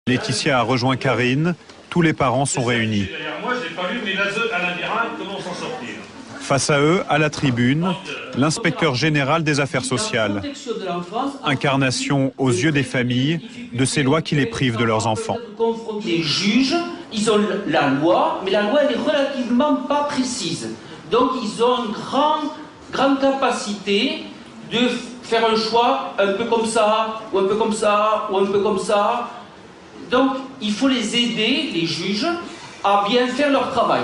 Laetitia a rejoint Karine. Tous les parents sont réunis. Moi, j'ai pas vu, mais à labyrinthe, comment s'en sortir? Face à eux, à la tribune, l'inspecteur général des affaires sociales. Incarnation aux yeux des familles de ces lois qui les privent de leurs enfants. Les juges, ils ont la loi, mais la loi elle est relativement pas précise. Donc ils ont une grande capacité de faire un choix un peu comme ça, ou un peu comme ça, ou un peu comme ça. Donc il faut les aider, les juges, à bien faire leur travail.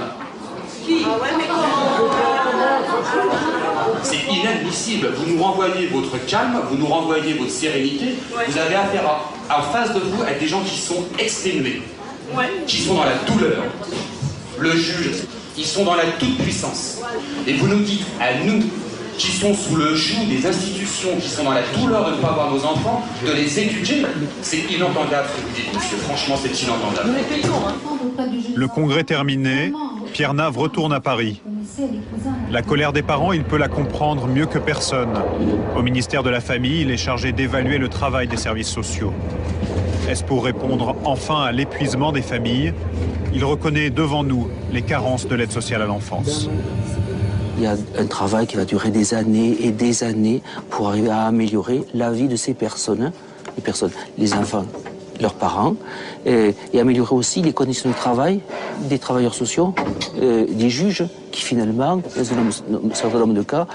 C'est inadmissible. Vous nous renvoyez votre calme, vous nous renvoyez votre sérénité. Vous avez affaire en face de vous à des gens qui sont exténués, qui sont dans la douleur. Le juge, ils sont dans la toute-puissance. Et vous nous dites à nous, qui sont sous le joug des institutions, qui sont dans la douleur de ne pas avoir nos enfants, de les éduquer. C'est inentendable ce que vous dites, monsieur. Franchement, c'est inentendable. Le congrès terminé, Pierre Nave retourne à Paris. La colère des parents, il peut la comprendre mieux que personne. Au ministère de la Famille, il est chargé d'évaluer le travail des services sociaux. Est-ce pour répondre enfin à l'épuisement des familles? Il reconnaît devant nous les carences de l'aide sociale à l'enfance. Il y a un travail qui va durer des années et des années pour arriver à améliorer la vie de ces personnes, les enfants, leurs parents, et améliorer aussi les conditions de travail des travailleurs sociaux, des juges qui finalement, dans un certain nombre de cas,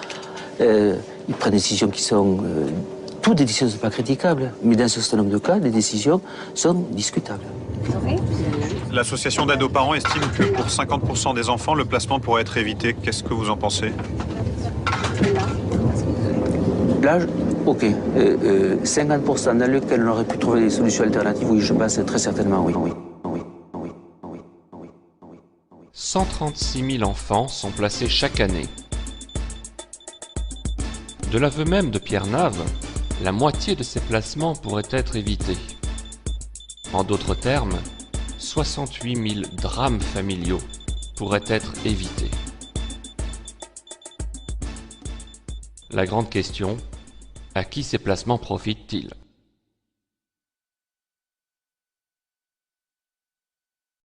ils prennent des décisions qui sont... toutes des décisions ne sont pas critiquables, mais dans un certain nombre de cas, les décisions sont discutables. L'association d'aide aux parents estime que pour 50% des enfants, le placement pourrait être évité. Qu'est-ce que vous en pensez? Là, ok. 50% dans lesquels on aurait pu trouver des solutions alternatives, oui, je pense très certainement, oui. 136 000 enfants sont placés chaque année. De l'aveu même de Pierre Nave, la moitié de ces placements pourraient être évités. En d'autres termes, 68 000 drames familiaux pourraient être évités. La grande question, à qui ces placements profitent-ils ?